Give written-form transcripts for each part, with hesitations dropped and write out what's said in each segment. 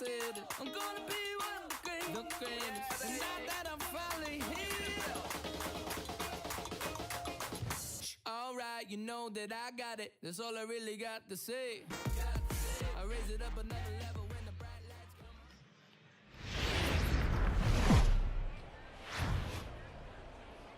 said it. I'm gonna be one of the greatest. And now that I'm finally here. Alright, you know that I got it. That's all I really got to say. I raise it up another level when the bright lights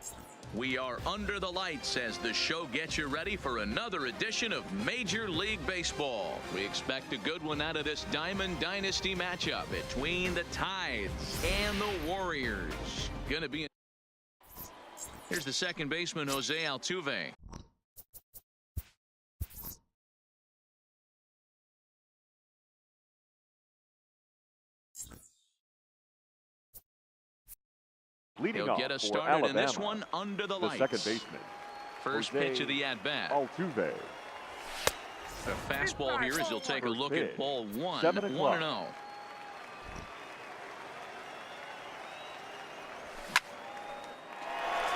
come. We are under the lights as the show gets you ready for another edition of Major League Baseball. We expect a good one out of this Diamond Dynasty matchup between the Tides and the Warriors. Gonna be. Here's the second baseman, Jose Altuve. He'll get us started in this one under the lights. Second baseman. First pitch of the at-bat. Altuve. The fastball here as he'll take a look at ball one. 1-0.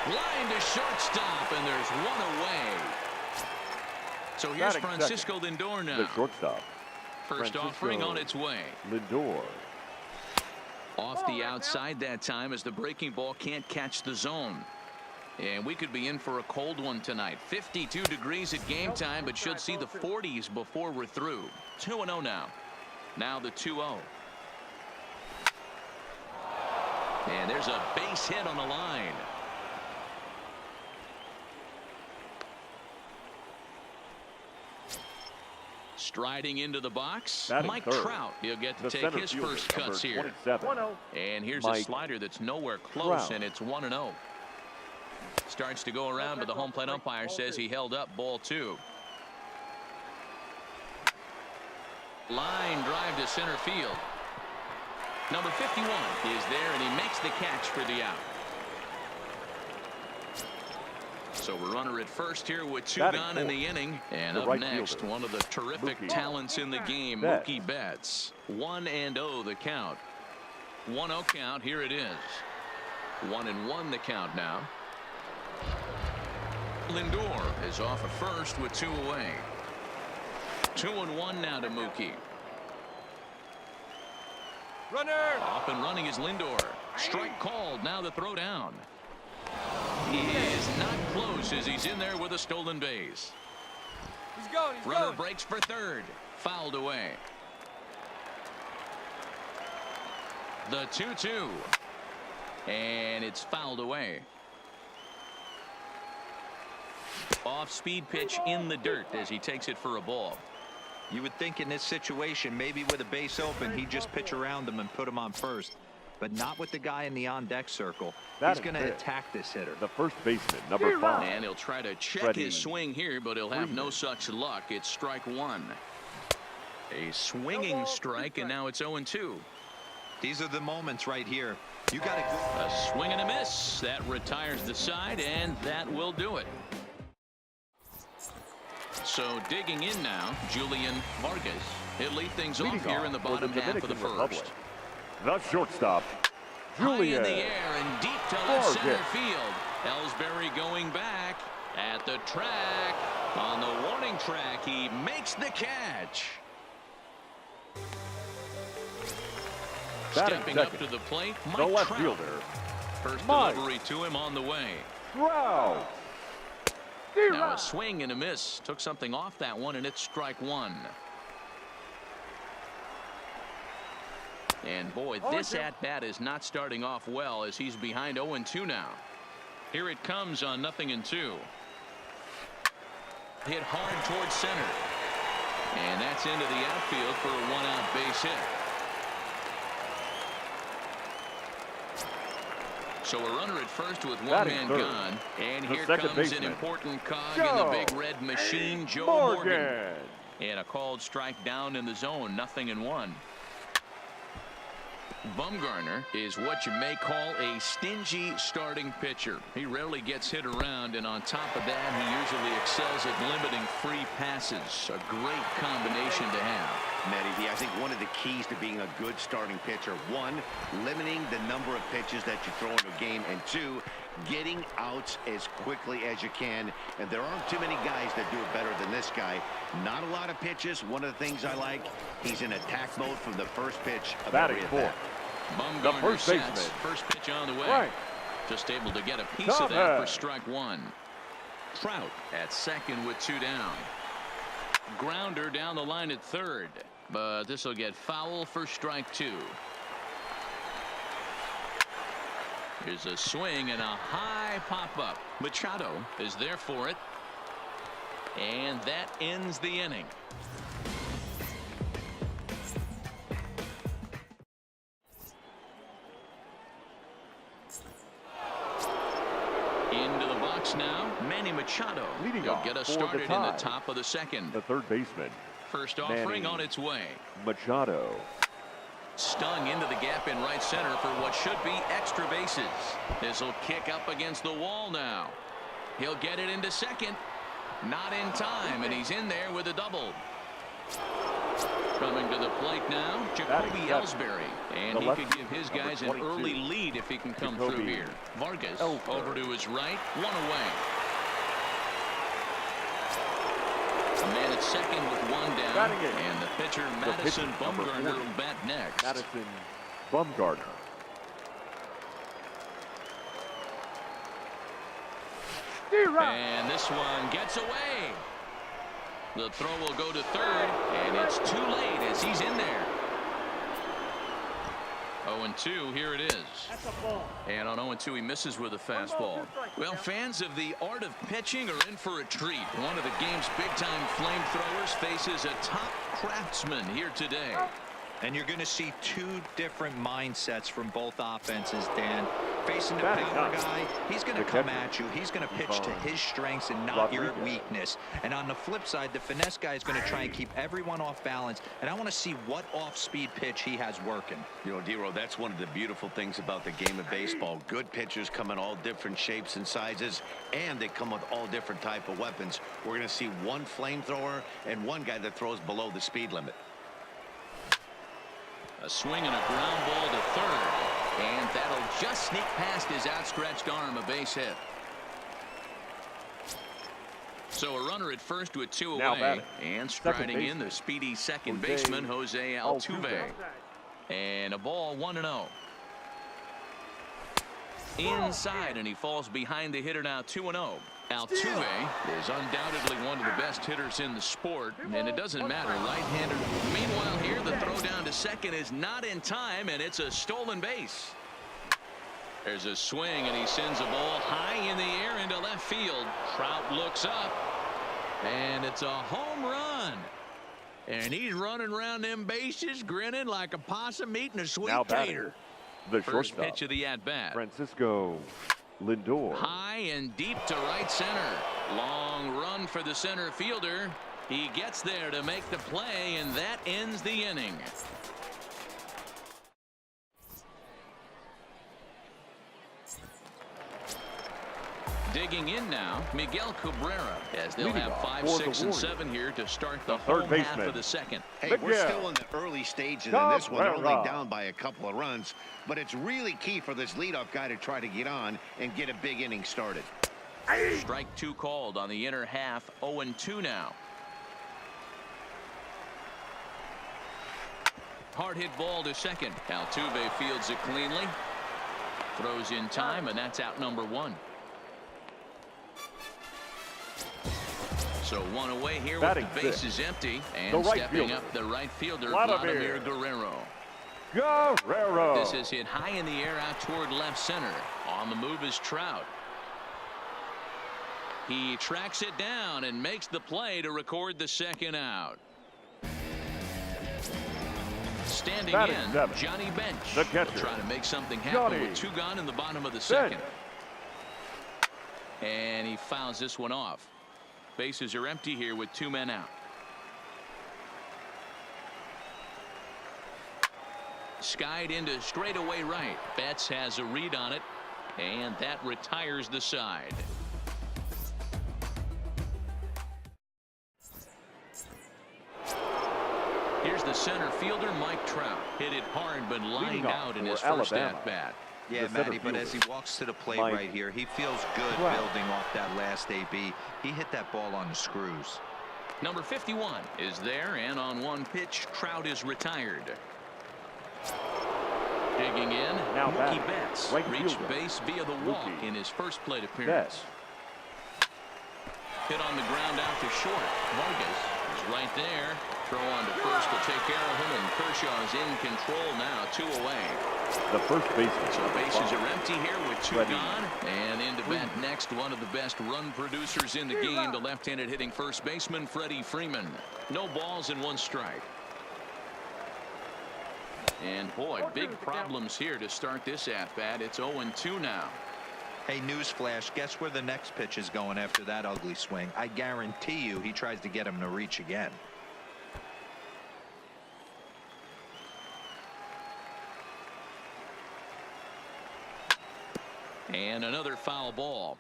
Line to shortstop, and there's one away. So here's Francisco Lindor now. The shortstop. First offering on its way. Lindor. Off the outside that time as the breaking ball can't catch the zone. And we could be in for a cold one tonight. 52 degrees at game time, but should see the 40s before we're through. 2-0 now. Now the 2-0. And there's a base hit on the line. Striding into the box, Mike Trout. He'll get to take his first cuts here. And here's a slider that's nowhere close, and it's 1-0. Starts to go around, but the home plate umpire says he held up ball two. Line drive to center field. Number 51 is there, and he makes the catch for the out. So we're runner at first here with two gone in the inning. And up next, one of the terrific talents in the game, Mookie Betts. 1-0 the count. 1-0 count. Here it is. 1-1 the count now. Lindor is off at first with two away. 2-1 now to Mookie. Runner off and running is Lindor. Strike called. Now the throw down. He is not close as he's in there with a stolen base. He's going. Runner breaks for third. Fouled away. The 2-2. And it's fouled away. Off-speed pitch in the dirt as he takes it for a ball. You would think in this situation, maybe with a base open, he'd just pitch around him and put him on first. But not with the guy in the on-deck circle. He's going to attack this hitter. The first baseman, number 5. And he'll try to check his swing here, but he'll have no such luck. It's strike one. A swinging strike, and now it's 0-2. These are the moments right here. You got a swing and a miss. That retires the side, and that will do it. So digging in now, Julian Vargas. He'll lead things off here in the bottom half of the first. The shortstop, Julian. High in the air and deep to left center field. Ellsbury going back at the track. On the warning track, he makes the catch. Stepping up to the plate, Mike the left Trout. fielder. First delivery to him on the way. Trout. Now a swing and a miss. Took something off that one, and it's strike one. And boy, this at-bat is not starting off well as he's behind 0-2 now. Here it comes on 0-2. Hit hard towards center. And that's into the outfield for a one-out base hit. So a runner at first with one man gone. And here comes an important cog in the big red machine, Joe Morgan. And a called strike down in the zone, 0-1. Bumgarner is what you may call a stingy starting pitcher. He rarely gets hit around, and on top of that, he usually excels at limiting free passes. A great combination to have. Matty, I think one of the keys to being a good starting pitcher, one, limiting the number of pitches that you throw into a game, and two, getting outs as quickly as you can, and there aren't too many guys that do it better than this guy. Not a lot of pitches. One of the things I like, he's in attack mode from the first pitch of every at-bat. The first baseman. First pitch on the way. Right. Just able to get a piece of that for strike one. Trout at second with 2 down. Grounder down the line at third, but this will get foul for strike 2. Here's a swing and a high pop-up. Machado is there for it. And that ends the inning. Into the box now, Manny Machado. He'll get us started in the top of the second. The third baseman. First offering on its way. Machado. Stung into the gap in right center for what should be extra bases. This will kick up against the wall now. He'll get it into second. Not in time, and he's in there with a double. Coming to the plate now, Jacoby Ellsbury. And he could give his guys an early lead if he can come through here. Vargas over to his right, 1 away. A man at second with 1 down. And the pitcher, Madison Bumgarner, will bat next. Madison Bumgarner. And this one gets away. The throw will go to third, and it's too late as he's in there. 0-2, here it is. And on 0-2, he misses with a fastball. Well, fans of the art of pitching are in for a treat. One of the game's big-time flamethrowers faces a top craftsman here today. And you're going to see 2 different mindsets from both offenses, Dan. Facing the power guy, he's going to come at you. He's going to pitch to his strengths and not your weakness. And on the flip side, the finesse guy is going to try and keep everyone off balance. And I want to see what off-speed pitch he has working. You know, D-Row, that's one of the beautiful things about the game of baseball. Good pitchers come in all different shapes and sizes, and they come with all different type of weapons. We're going to see one flamethrower and one guy that throws below the speed limit. A swing and a ground ball to third. And that'll just sneak past his outstretched arm, a base hit. So a runner at first with 2 away. And striding in the speedy second baseman, Jose Altuve. And a ball 1-0. Inside, and he falls behind the hitter now 2-0. Altuve is undoubtedly one of the best hitters in the sport, and it doesn't matter, right-hander. Meanwhile here, the throw down to second is not in time, and it's a stolen base. There's a swing, and he sends a ball high in the air into left field. Trout looks up, and it's a home run. And he's running around them bases, grinning like a possum eating a sweet tater. The First shortstop, pitch of the at-bat. Francisco Lindor. High and deep to right center. Long run for the center fielder. He gets there to make the play, and that ends the inning. Digging in now, Miguel Cabrera, as they'll have 5, 6, and 7 here to start the home half of the second. Hey, we're still in the early stages in this one. They're only down by a couple of runs, but it's really key for this leadoff guy to try to get on and get a big inning started. Strike 2 called on the inner half. 0-2 now. Hard hit ball to second. Altuve fields it cleanly. Throws in time, and that's out number 1. So 1 away here with the bases empty, and stepping up the right fielder, Vladimir Guerrero. This is hit high in the air out toward left center. On the move is Trout. He tracks it down and makes the play to record the second out. Standing in, Johnny Bench. The catcher. Trying to make something happen with 2 gone in the bottom of the second. And he fouls this one off. Bases are empty here with 2 men out. Skied into straightaway right. Betts has a read on it, and that retires the side. Here's the center fielder, Mike Trout. Hit it hard, but lined out in his first at-bat. Yeah, Matty, but as he walks to the plate right here, he feels good building off that last AB. He hit that ball on the screws. Number 51 is there, and on one pitch, Trout is retired. Digging in, Now Mookie Betts reached fielder. base via the walk in his first plate appearance. Hit on the ground out to short. Vargas is right there. Throw on to first will take care of him, and Kershaw's in control now, 2 away. The first baseman. So bases are empty here with 2 gone. And into bat next, one of the best run producers in the game, the left-handed hitting first baseman, Freddie Freeman. No balls and 1 strike. And boy, big problems here to start this at-bat. It's 0-2 now. Hey, newsflash, guess where the next pitch is going after that ugly swing? I guarantee you he tries to get him to reach again. And another foul ball.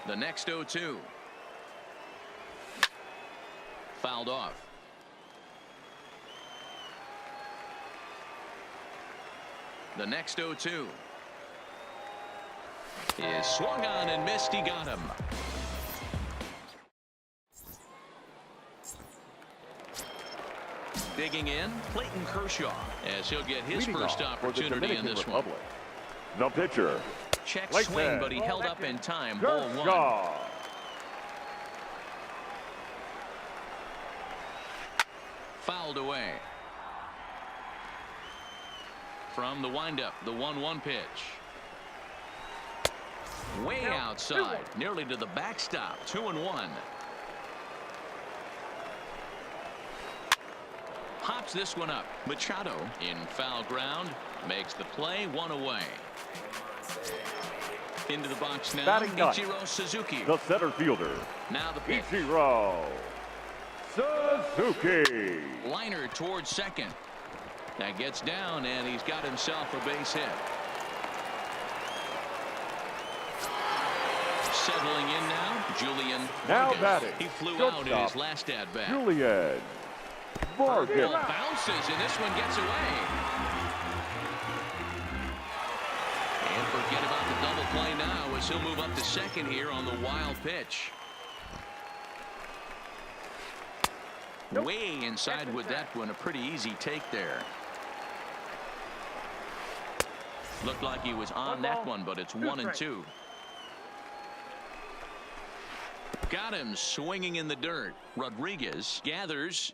The next 0-2. Fouled off. The next 0-2 is swung on and missed. He got him. Digging in, Clayton Kershaw, as he'll get his first opportunity in this one. The pitcher. Check swing, but he held up in time. Ball 1. Kershaw. Fouled away. From the windup, the 1-1 pitch. Way outside, nearly to the backstop. 2-1. Pops this one up. Machado in foul ground, makes the play, 1 away. Into the box now, Ichiro Suzuki. The center fielder. Now the pitch. Ichiro Suzuki. Liner towards second. That gets down, and he's got himself a base hit. Settling in now, Julian Now Vargas. batting. He flew Shortstop. out in his last at-bat. Julian Vargas. Ball bounces, and this one gets away. And forget about the double play now, as he'll move up to second here on the wild pitch. Way inside with that one, a pretty easy take there. Looked like he was on that one, but it's 1-2. Got him swinging in the dirt. Rodriguez gathers,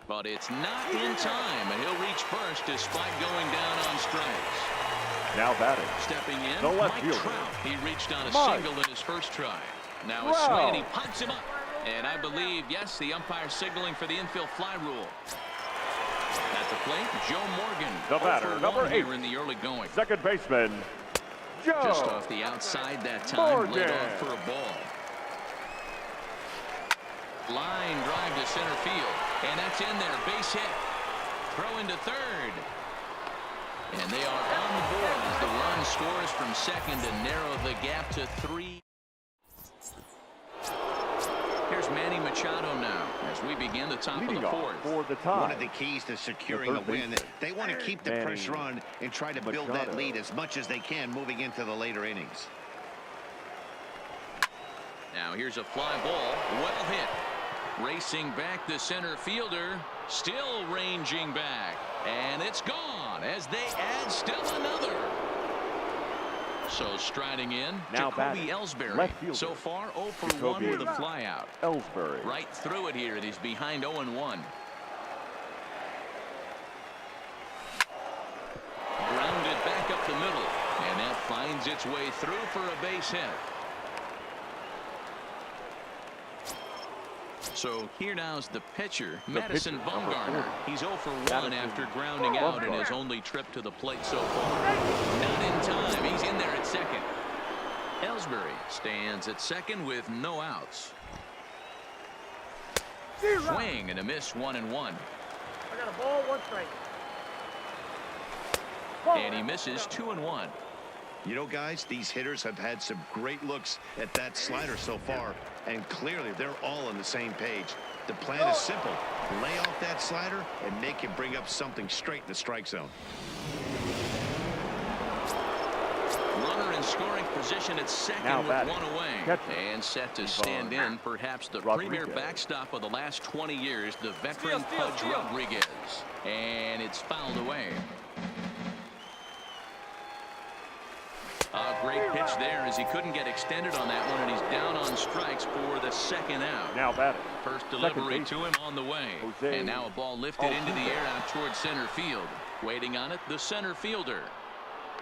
but it's not in time, and he'll reach first despite going down on strikes. Now batting. Stepping in, The left Mike fielder. Trout. He reached on a Mike. single in his first try. Now a Trout. swing, and he pops him up. And I believe, yes, the umpire signaling for the infield fly rule. At the plate, Joe Morgan. The batter, 0 for number 1 8. here in the early going. Second baseman, Joe Just off the outside that time, Morgan. laid off for a ball. Line drive to center field, and that's in there. Base hit. Throw into third. And they are on the board as the run scores from second to narrow the gap to 3. Here's Manny Machado now as we begin the top leading of the off fourth. for the tie. One of the keys to securing a third win, baseman, they want to keep the Manny pressure on and try to build that Machado. lead as much as they can moving into the later innings. Now here's a fly ball, well hit. Racing back the center fielder, still ranging back, and it's gone as they add still another. So striding in, Now Jacoby batting, Ellsbury. left fielder. So far 0 for 1 Jacoby with a fly out. Ellsbury. Right through it here, and he's behind 0-1. Grounded back up the middle, and that finds its way through for a base hit. So here now's the pitcher, Madison pitcher, number Bumgarner. 40. He's 0 for 1 Madison after grounding out in his Bumgarner. only trip to the plate so far. Not in time. He's in there at second. Ellsbury stands at second with no outs. Swing and a miss, 1-1. I got a ball, 1 strike. And he misses, 2-1. You know, guys, these hitters have had some great looks at that slider so far, and clearly they're all on the same page. The plan is simple. Lay off that slider and make him bring up something straight in the strike zone. Runner in scoring position at second with one away. And set to stand in perhaps the premier backstop of the last 20 years, the veteran Pudge Rodriguez. And it's fouled away. A great pitch there as he couldn't get extended on that one, and he's down on strikes for the second out. Now batting. First delivery to him on the way. And now a ball lifted into the air out towards center field. Waiting on it, the center fielder.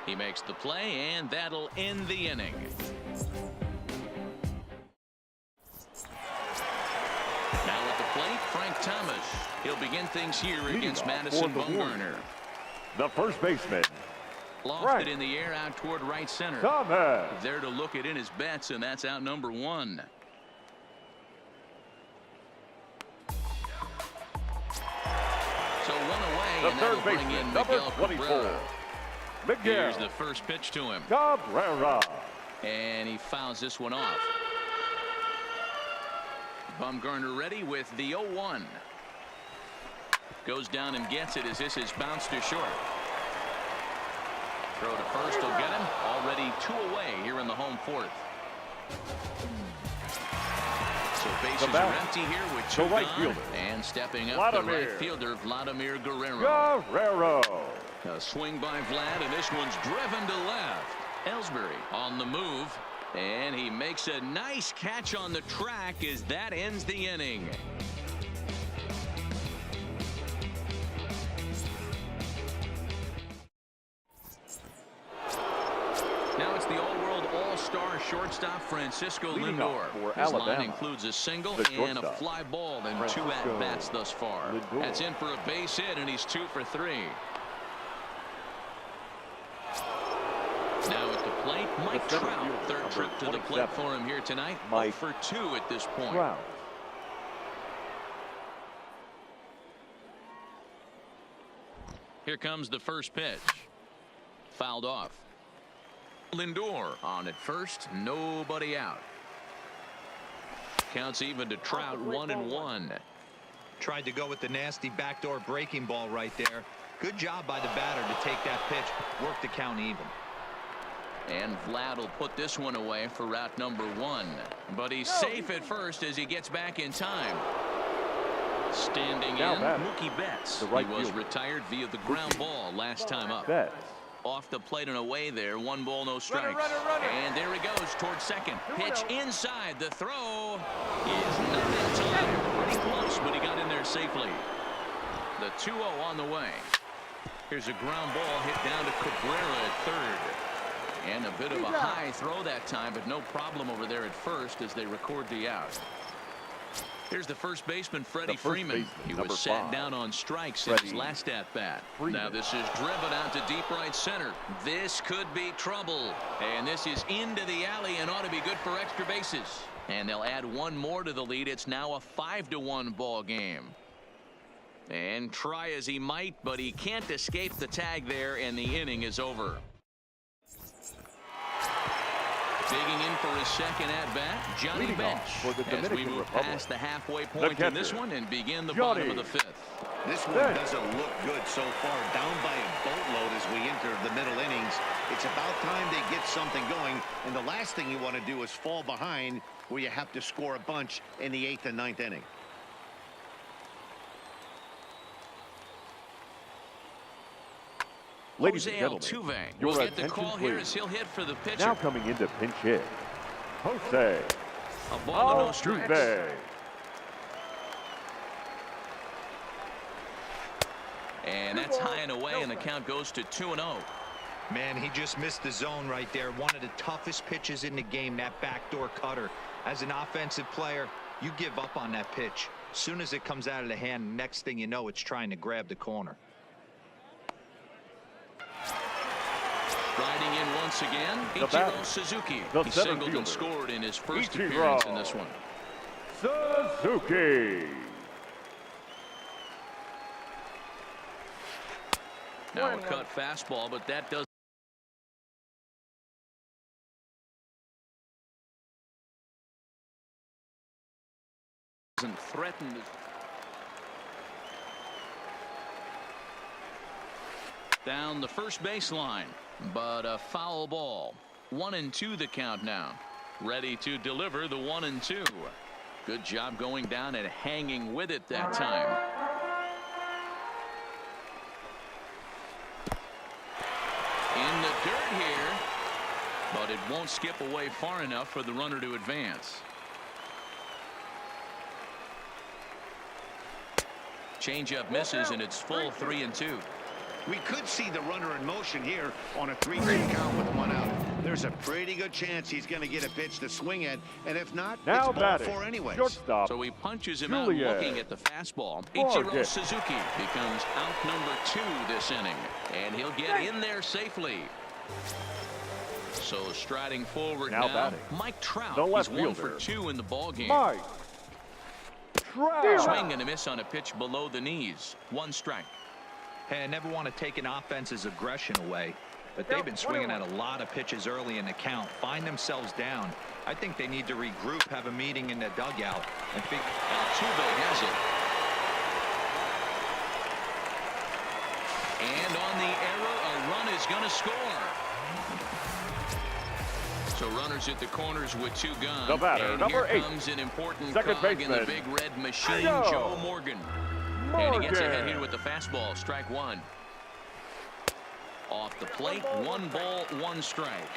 He makes the play, and that'll end the inning. Now at the plate, Frank Thomas. He'll begin things here against Madison Bumgarner. The first baseman, Lofted in the air out toward right center. Thomas. There to look it in his bets, and that's out number one. So one away, The and third that'll bring baseman, in number Miguel 24. Cabrera. Miguel Here's the first pitch to him. Cabrera. And he fouls this one off. Bumgarner ready with the 0-1. Goes down and gets it as this is bounced to short. Throw to first will get him. Already 2 away here in the home fourth. So bases are empty here with 2 right gone. fielder. And stepping up the right fielder, Vladimir Guerrero. Guerrero. A swing by Vlad, and this one's driven to left. Ellsbury on the move, and he makes a nice catch on the track as that ends the inning. Now it's the all-world all-star shortstop Francisco Leading Lindor. off for His Alabama, line includes a single the and a shortstop, fly ball and 2 Francisco at-bats thus far. Lindor. That's in for a base hit, and he's 2 for 3. Now at the plate, Mike center Trout. fielder, Third trip to the 27. plate for him here tonight. Mike 0 for 2 at this point. Trout. Here comes the first pitch. Fouled off. Lindor on at first. Nobody out. Counts even to Trout, 1-1. Tried to go with the nasty backdoor breaking ball right there. Good job by the batter to take that pitch. Work the count even. And Vlad will put this one away for route number 1. But he's safe at first as he gets back in time. Standing Now in, batting. Mookie Betts. The right He was fielder. retired via the ground ball last time up. Betts. Off the plate and away there. 1 ball, no strikes. runner. And there he goes towards second. Pitch inside. The throw is not in time. Pretty close, but he got in there safely. The 2-0 on the way. Here's a ground ball hit down to Cabrera at third. And a bit of a high throw that time, but no problem over there at first as they record the out. Here's the first baseman, Freddie Freeman. He was sat down on strikes in his last at-bat. Now this is driven out to deep right center. This could be trouble. And this is into the alley and ought to be good for extra bases. And they'll add 1 more to the lead. It's now a 5-1 ball game. And try as he might, but he can't escape the tag there, and the inning is over. Digging in for his second at-bat, Johnny Bench, as we move past the halfway point in this one and begin the bottom of the 5th. This one doesn't look good so far, down by a boatload as we enter the middle innings. It's about time they get something going, and the last thing you want to do is fall behind where you have to score a bunch in the 8th and 9th inning. Ladies and Jose gentlemen, Altuve your will get the attention, call here please. as he'll hit for the pitcher. Now coming into pinch hit, Jose A ball and no strikes. Altuve. And that's high and away, and the count goes to 2-0. Man, he just missed the zone right there. One of the toughest pitches in the game, that backdoor cutter. As an offensive player, you give up on that pitch. Soon as it comes out of the hand, next thing you know, it's trying to grab the corner. Riding in once again, The Ichiro batter, Suzuki. the He center singled and fielder, scored in his first Ichiro appearance in this one. Suzuki. Now a cut fastball, but that does doesn't threaten the... Down the first baseline, but a foul ball. 1-2 the count now. Ready to deliver the 1-2. Good job going down and hanging with it that time. In the dirt here, but it won't skip away far enough for the runner to advance. Changeup misses, and it's full 3-2. We could see the runner in motion here on a 3-3 count with 1 out. There's a pretty good chance he's going to get a pitch to swing at, and if not, now it's ball 4 anyways. Shortstop. So he punches him out looking at the fastball. Ichiro Suzuki becomes out number 2 this inning, and he'll get in there safely. So striding forward now Mike Trout. He's 1 for 2 in the ball game. Mike Trout. Swing and a miss on a pitch below the knees. 1 strike. Hey, I never want to take an offense's aggression away, but they've been swinging at a lot of pitches early in the count, find themselves down. I think they need to regroup, have a meeting in the dugout, and figure. Altuve has it. And on the error, a run is going to score. So runners at the corners with 2 guns. The batter, and number here 8. comes an important Second cog in the baseman. big red machine, Joe Morgan. And he gets ahead here with the fastball. Strike 1. Off the plate, 1 ball, 1 strike.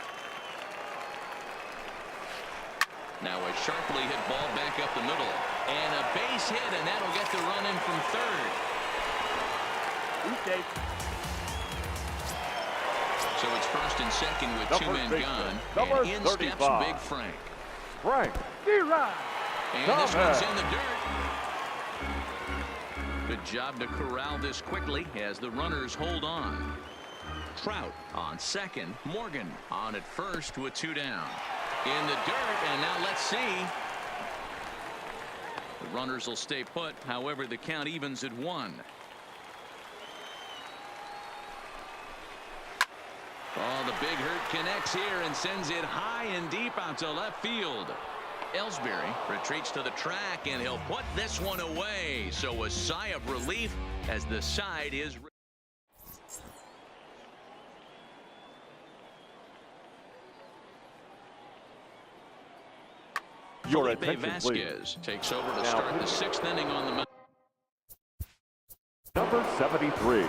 Now a sharply hit ball back up the middle. And a base hit, and that'll get the run in from third. So it's first and second with 2 men gone. And in steps Big Frank. And this one's in the dirt. Good job to corral this quickly as the runners hold on. Trout on second. Morgan on at first with 2 down. In the dirt, and now let's see. The runners will stay put. However, the count evens at 1. Oh, the big hurt connects here and sends it high and deep out to left field. Ellsbury retreats to the track, and he'll put this one away. So a sigh of relief as the side is. Your Felipe attention, Vasquez please. takes over to Now, start the 6th inning on the mound. Number 73.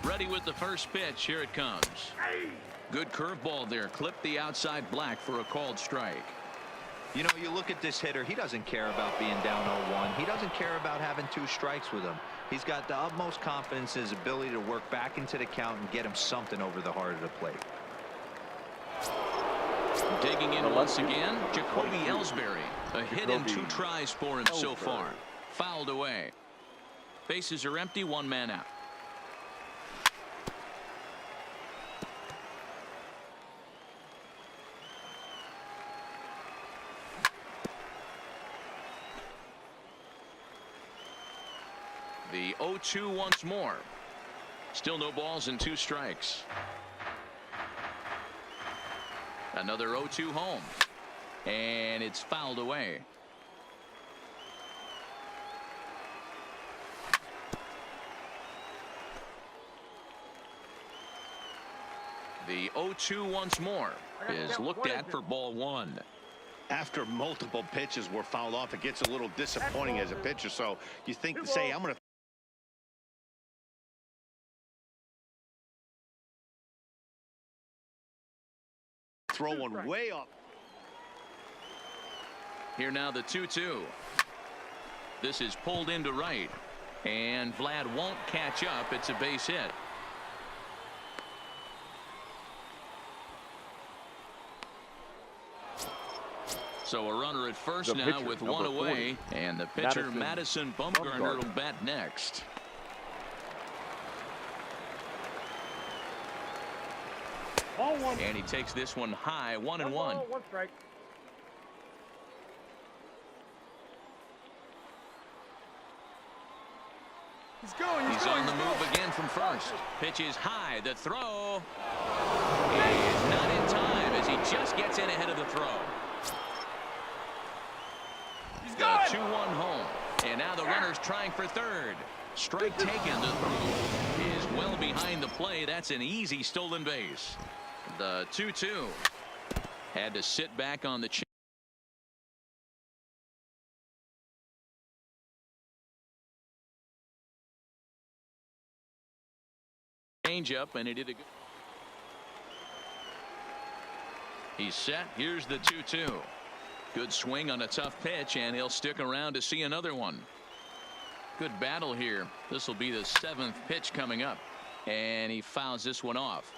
Ready with the first pitch. Here it comes. Good curveball there. Clipped the outside black for a called strike. You know, you look at this hitter, he doesn't care about being down 0-1. He doesn't care about having 2 strikes with him. He's got the utmost confidence in his ability to work back into the count and get him something over the heart of the plate. Digging in once again, Jacoby Ellsbury. A hit in 2 tries for him so far. Fouled away. Bases are empty, 1 man out. The 0-2 once more. Still no balls and 2 strikes. Another 0-2 home. And it's fouled away. The 0-2 once more is looked at for ball 1. After multiple pitches were fouled off, it gets a little disappointing as a pitcher. So you think to say, I'm going to throw one way up. Here now the 2-2. This is pulled into right, and Vlad won't catch up. It's a base hit. So a runner at first now with 1 away, and the pitcher Madison Bumgarner will bat next. And he takes this one high, 1-1. 1 strike. He's on the move again from first. Pitch is high. The throw is not in time as he just gets in ahead of the throw. The 2-1 home. And now the runner's trying for third. Strike taken. The throw is well behind the play. That's an easy stolen base. The 2-2. Had to sit back on the changeup, and he did a good. He's set. Here's the 2-2. Good swing on a tough pitch, and he'll stick around to see another one. Good battle here. This will be the 7th pitch coming up, and he fouls this one off.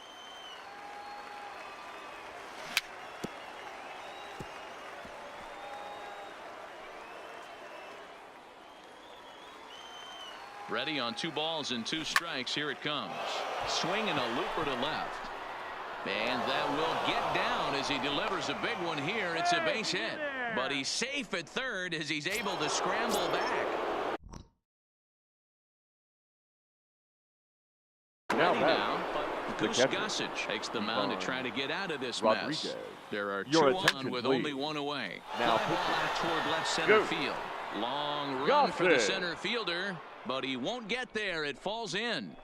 Ready on 2 balls and 2 strikes. Here it comes. Swing and a looper to left. And that will get down as he delivers a big one here. It's a base hit. But he's safe at third as he's able to scramble back. Now, Goose Gossage takes the mound to try to get out of this mess. There are 2 on with only 1 away. Now fly ball out toward left center field. Long run for the center fielder, but he won't get there. It falls in.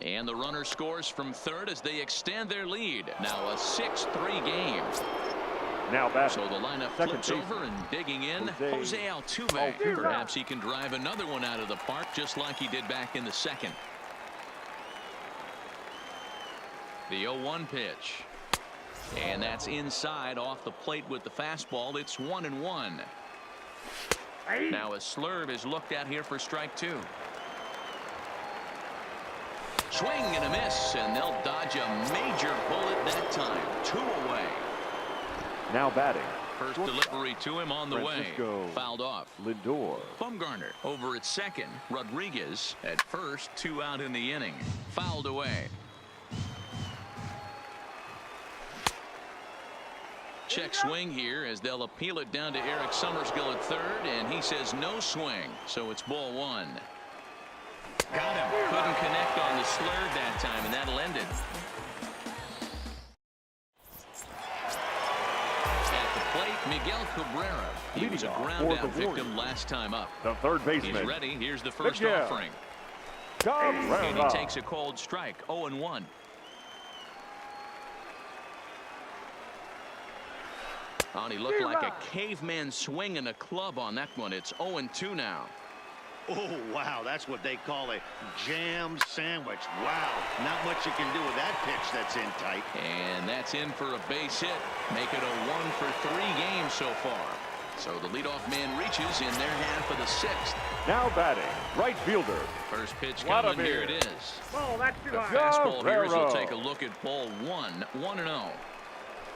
And the runner scores from third as they extend their lead. Now a 6-3 game. Now back. So the lineup flips over and digging in. Jose Altuve. Perhaps he can drive another one out of the park just like he did back in the second. The 0-1 pitch. And that's inside off the plate with the fastball. It's 1-1. Now a slurve is looked at here for strike 2. Swing and a miss, and they'll dodge a major bullet that time. 2 away. Now batting. First delivery to him on the way. Fouled off. Lindor. Bumgarner over at second. Rodriguez at first. 2 out in the inning. Fouled away. Check swing here as they'll appeal it down to Eric Summerskill at third, and he says no swing, so it's ball 1. Got him. Couldn't connect on the slurve that time, and that'll end it. At the plate, Miguel Cabrera. He was a ground out victim last time up. The third baseman. He's ready. Here's the first offering. And he takes a cold strike. 0-1. Oh, and he looked like a caveman swinging a club on that one. It's 0-2 now. Oh, wow. That's what they call a jam sandwich. Wow. Not much you can do with that pitch that's in tight. And that's in for a base hit. Make it a 1-for-3 game so far. So the leadoff man reaches in their half of the 6th. Now batting. Right fielder. First pitch coming. Here it is. Oh, that's too high. Fastball here as we'll take a look at ball 1. 1-0.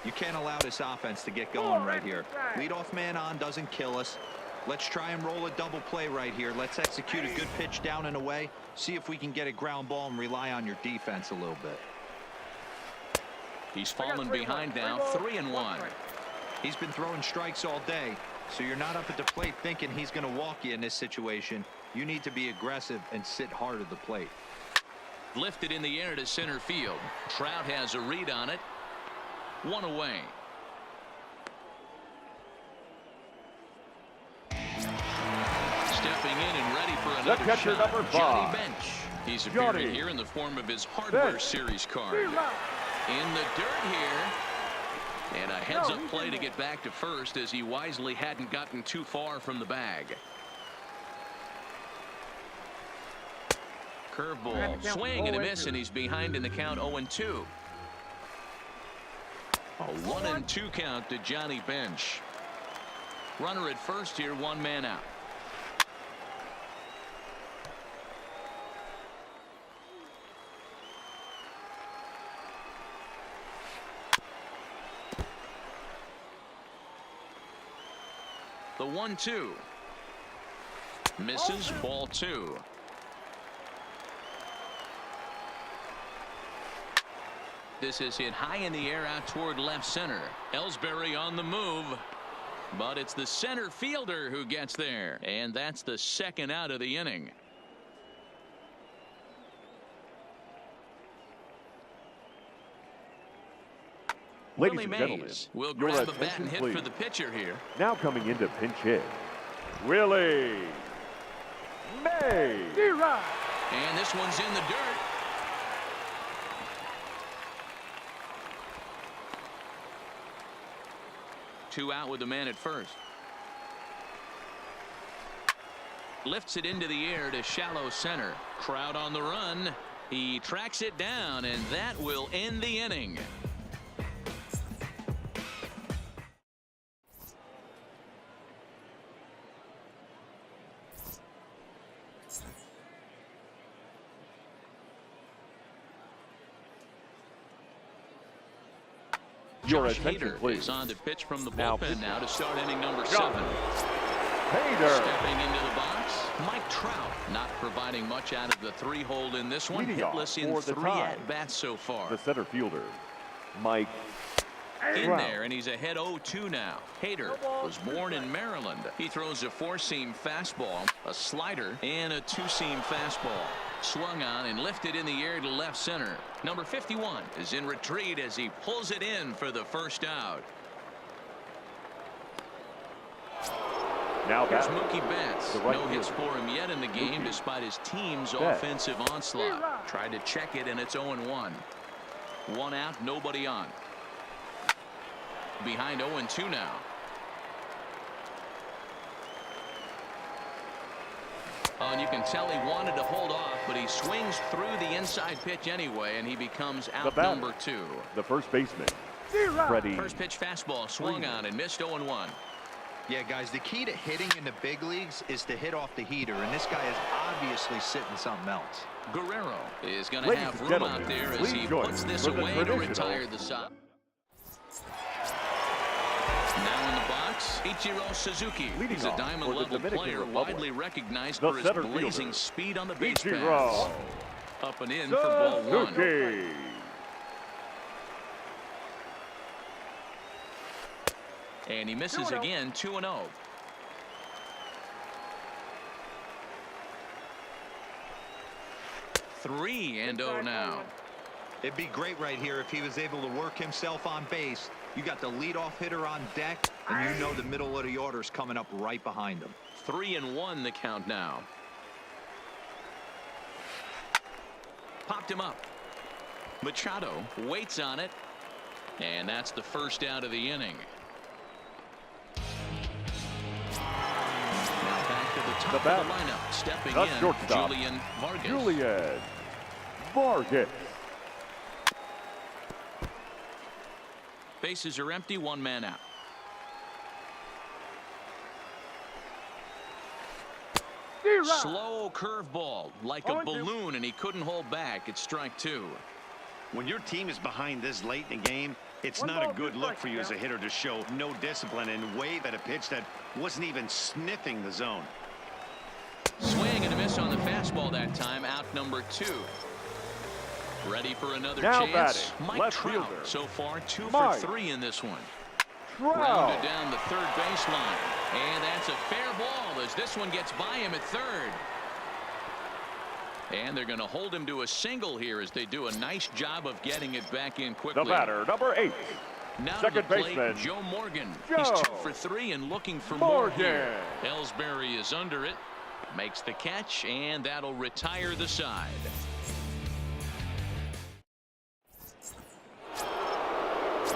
You can't allow this offense to get going right here. Leadoff man on doesn't kill us. Let's try and roll a double play right here. Let's execute a good pitch down and away. See if we can get a ground ball and rely on your defense a little bit. He's fallen behind now. 3-1. He's been throwing strikes all day, so you're not up at the plate thinking he's going to walk you in this situation. You need to be aggressive and sit hard at the plate. Lifted in the air to center field. Trout has a read on it. 1 away. Stepping in and ready for another catcher, shot. number 5. Johnny Bench. He's appearing here in the form of his Hardware Series card. In the dirt here. And a heads-up play to get back to first as he wisely hadn't gotten too far from the bag. Curveball. Swing and a miss, and he's behind in the count 0-2. A 1-2 count to Johnny Bench. Runner at first here, 1 man out. The 1-2. Misses. Ball 2. This is hit high in the air out toward left center. Ellsbury on the move. But it's the center fielder who gets there. And that's the second out of the inning. Ladies Willie and Mays gentlemen, will your grab a bat attention, and hit please. for the pitcher here. Now coming into pinch hit, Willie Mays. And this one's in the dirt. Two out with the man at first. Lifts it into the air to shallow center. Crowd on the run. He tracks it down, and that will end the inning. Your Josh attention, Hader please. is on to pitch from the Now bullpen now to start inning number John 7. Hader. Stepping into the box, Mike Trout not providing much out of the 3-hole in this one. Leading off Hitless in for the 3 tie. at-bats so far. The center fielder, Mike In Trout. there, and he's ahead 0-2 now. Hader was born in Maryland. He throws a 4-seam fastball, a slider, and a 2-seam fastball. Swung on and lifted in the air to left center. Number 51 is in retreat as he pulls it in for the first out. Now Here's back. Mookie Betts. The right No hits fielder. for him yet in the game Mookie despite his team's Betts. offensive onslaught. Tried to check it, and it's 0-1. 1 out, nobody on. Behind 0-2 now. Oh, and you can tell he wanted to hold off, but he swings through the inside pitch anyway, and he becomes out batter. number 2. The first baseman, Freddie. First pitch fastball swung on and missed 0-1. Yeah, guys, the key to hitting in the big leagues is to hit off the heater, and this guy is obviously sitting something else. Guerrero is going to Ladies have and room gentlemen, out there as please he join puts us this for the away to traditional- retire the side. Now in the box, Ichiro Suzuki. Leading He's a off diamond for the level Dominican player, Republic, widely recognized the for his center blazing fielder, speed on the base Ichiro paths. Up and in for ball 1. Suzuki. And he misses again, 2-0. Three and 0 now. It'd be great right here if he was able to work himself on base. You got the leadoff hitter on deck, and you know the middle of the order's coming up right behind him. 3-1 the count now. Popped him up. Machado waits on it, and that's the first out of the inning. Now back to the top of the lineup, stepping The in, shortstop, Julian Vargas. Julian Vargas. Bases are empty, 1 man out. Slow curveball, like a balloon, and he couldn't hold back. It's strike 2. When your team is behind this late in the game, it's not a good look for you as a hitter to show no discipline and wave at a pitch that wasn't even sniffing the zone. Swing and a miss on the fastball that time. Out number 2. Ready for another Now chance. batting, Mike left Trout fielder, so far 2 Mike for 3 in this one. Trout. Rounded down the third baseline, and that's a fair ball as this one gets by him at third. And they're going to hold him to a single here as they do a nice job of getting it back in quickly. The batter, number 8. Now second to the plate, baseman, Joe Morgan. Joe He's 2 for 3 and looking for more Morgan. here. Ellsbury is under it, makes the catch, and that'll retire the side.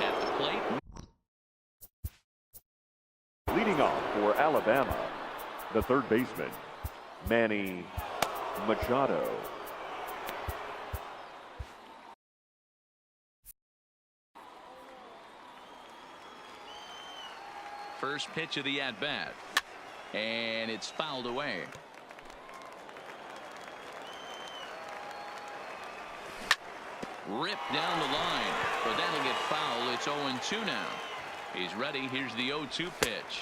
At the plate, Leading off for Alabama, the third baseman, Manny Machado. first pitch of the at-bat, and it's fouled away. Ripped down the line, but that'll get foul. It's 0-2 now. He's ready. Here's the 0-2 pitch.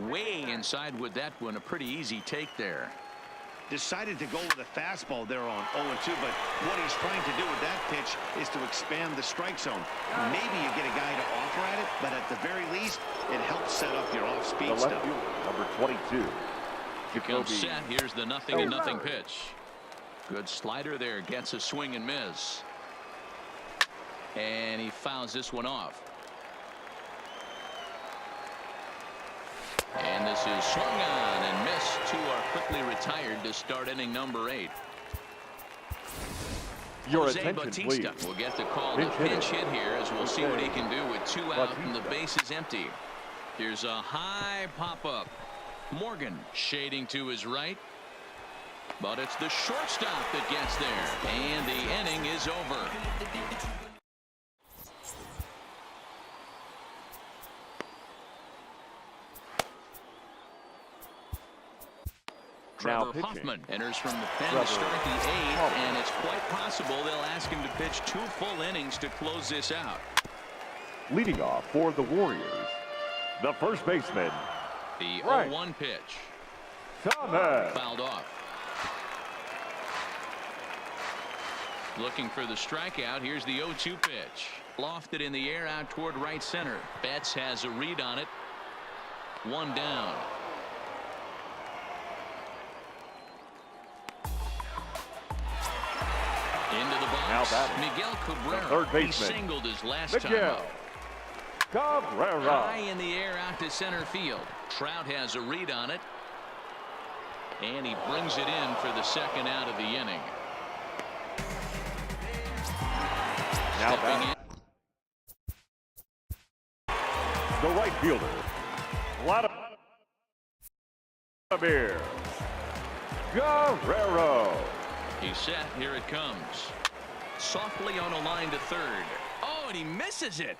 Way inside with that one. A pretty easy take there. decided to go with a fastball there on 0-2, but what he's trying to do with that pitch is to expand the strike zone. Maybe you get a guy to offer at it, but at the very least, it helps set up your off-speed stuff. Number 22. Here comes set. Here's the 0-0 pitch. Good slider there. Gets a swing and miss. And he fouls this one off. And this is swung on and missed. Two are quickly retired to start inning number 8. Your Jose attention, Bautista please. will get the call to pinch hit here as we'll see what he can do with 2 out and the base is empty. Here's a high pop-up. Morgan shading to his right. But it's the shortstop that gets there. And the inning is over. Trevor Hoffman enters from the pen to start the 8th, and it's quite possible they'll ask him to pitch 2 full innings to close this out. Leading off for the Warriors, the first baseman, the 0-1 pitch. Thomas. Fouled off. Looking for the strikeout. Here's the 0-2 pitch. Lofted in the air out toward right center. Betts has a read on it. 1 down. Into the box. Miguel Cabrera. Third baseman. He singled his last time out. Cabrera. High in the air out to center field. Trout has a read on it. And he brings it in for the second out of the inning. Now back. The right fielder, Vladimir Guerrero. He's set. Here it comes. Softly on a line to third. Oh, and he misses it.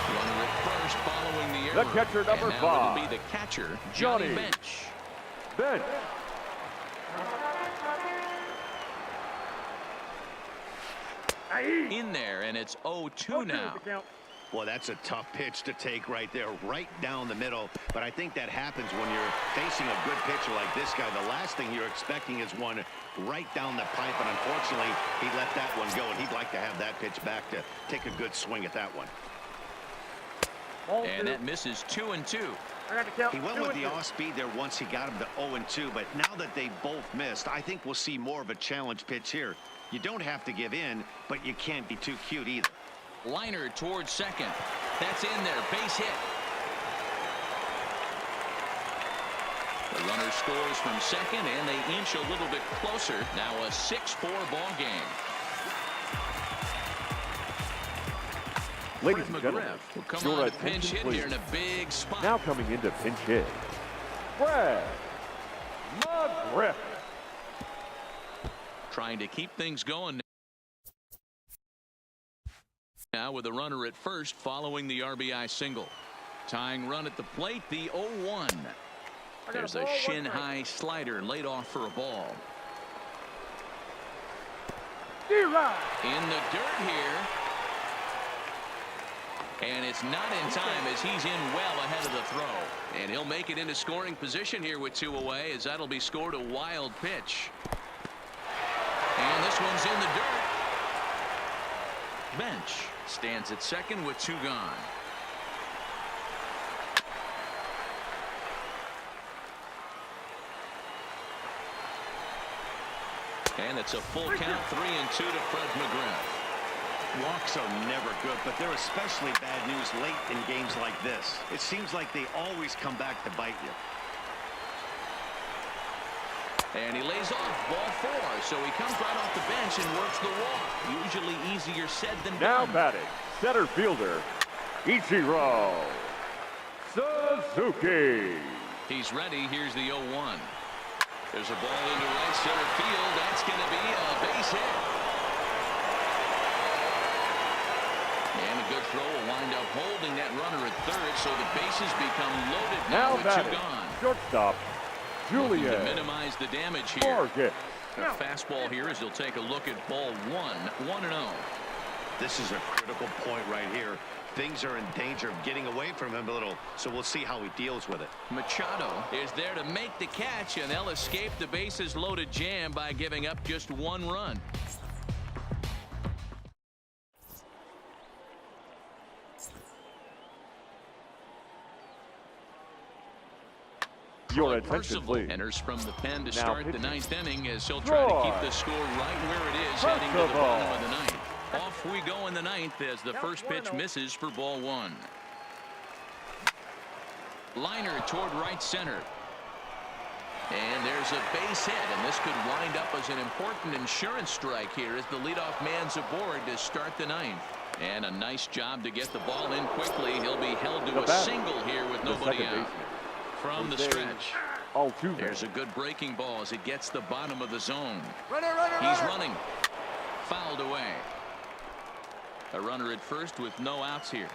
Runner at first following the error. The catcher, number and now 5. it'll be the catcher, Johnny Bench. In there, and it's 0-2 now. Well, that's a tough pitch to take right there, right down the middle. But I think that happens when you're facing a good pitcher like this guy. The last thing you're expecting is one right down the pipe, and unfortunately, he let that one go, and he'd like to have that pitch back to take a good swing at that one. And that misses 2-2. He went with the off-speed there once he got him to 0-2, but now that they both missed, I think we'll see more of a challenge pitch here. You don't have to give in, but you can't be too cute either. Liner towards second. That's in there. Base hit. The runner scores from second, and they inch a little bit closer. Now a 6-4 ball game. Ladies and gentlemen, will come your on to pinch attention, hit please. here in a big spot. Now coming into pinch hit, Brad McGriff. Trying to keep things going now with a runner at first following the RBI single. Tying run at the plate, the 0-1. There's a shin-high slider laid off for a ball. In the dirt here. And it's not in time as he's in well ahead of the throw. And he'll make it into scoring position here with 2 away as that'll be scored a wild pitch. And this one's in the dirt. Bench stands at second with 2 gone. And it's a full count, 3-2 to Fred McGriff. Walks are never good, but they're especially bad news late in games like this. It seems like they always come back to bite you. And he lays off ball 4, so he comes right off the bench and works the walk. Usually easier said than done. Now batting, center fielder, Ichiro Suzuki. He's ready. Here's the 0-1. There's a ball into right center field. That's going to be a base hit. And a good throw will wind up holding that runner at third, so the bases become loaded now with batting, 2 gone. shortstop, Looking Julian to minimize the damage here. Morgan. A fastball here as he'll take a look at ball 1, 1-0. This is a critical point right here. Things are in danger of getting away from him a little, so we'll see how he deals with it. Machado is there to make the catch, and they'll escape the bases loaded jam by giving up just 1 run. Your attention, please. Enters from the pen to Now start the pitching. 9th inning as he'll try to keep the score right where it is heading to the bottom of the 9th. Off we go in the 9th as the first pitch misses for ball 1. Liner toward right center. And there's a base hit, and this could wind up as an important insurance strike here as the leadoff man's aboard to start the 9th. And a nice job to get the ball in quickly. He'll be held to a single here with nobody out. From the stretch. There's a good breaking ball as it gets the bottom of the zone. He's running. Fouled away. A runner at first with no outs here.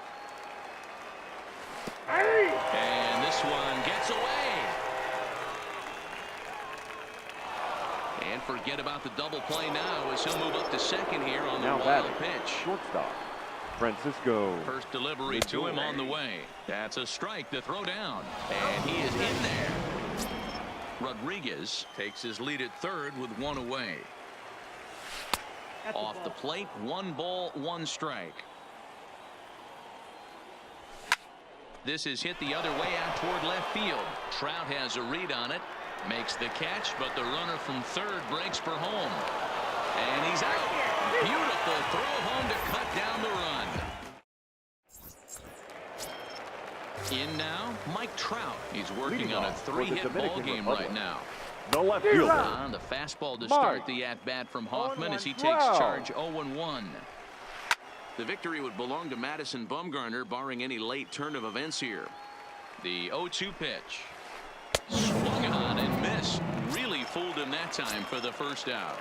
And this one gets away. And forget about the double play now as he'll move up to second here on the wild pitch. Shortstop Francisco. First delivery to him on the way. That's a strike to throw down. And he is in there. Rodriguez takes his lead at third with 1 away. Off the plate, 1 ball, 1 strike. This is hit the other way out toward left field. Trout has a read on it. Makes the catch, but the runner from third breaks for home. And he's out. Beautiful throw home to cut down the run. In now, Mike Trout. He's working on a 3-hit ball game right now. The left fielder. On the fastball to start the at-bat from Hoffman as he takes charge 0-1. The victory would belong to Madison Bumgarner, barring any late turn of events here. The 0-2 pitch. Swung on and missed. Really fooled him that time for the first out.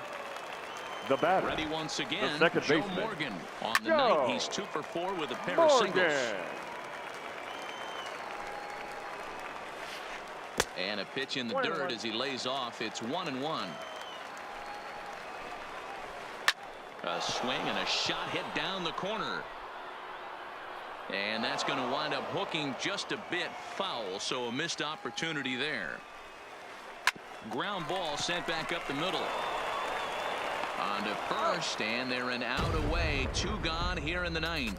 The batter. Ready once again, the second Joe baseman. Morgan. On the night, he's 2 for 4 with a pair of singles. And a pitch in the dirt as he lays off. It's 1-1. A swing and a shot hit down the corner. And that's going to wind up hooking just a bit foul, so a missed opportunity there. Ground ball sent back up the middle. On to first, and they're an out away. 2 gone here in the 9th.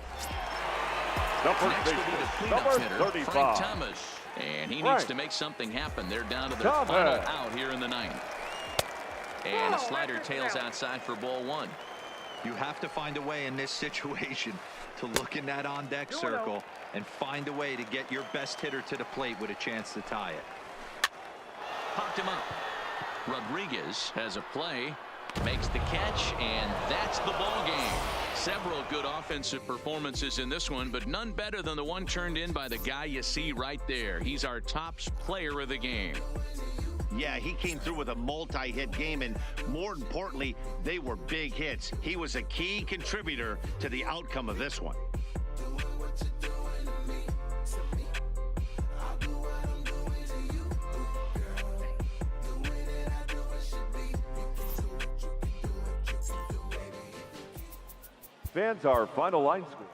Next will be the cleanup hitter, Frank Thomas. And he needs to make something happen. They're down to their final out here in the 9th. And a slider tails outside for ball 1. You have to find a way in this situation to look in that on-deck circle and find a way to get your best hitter to the plate with a chance to tie it. Popped him up. Rodriguez has a play, makes the catch, and that's the ball game. Several good offensive performances in this one, but none better than the one turned in by the guy you see right there. He's our top player of the game. Yeah, he came through with a multi-hit game, and more importantly, they were big hits. He was a key contributor to the outcome of this one. Fans, our final line score.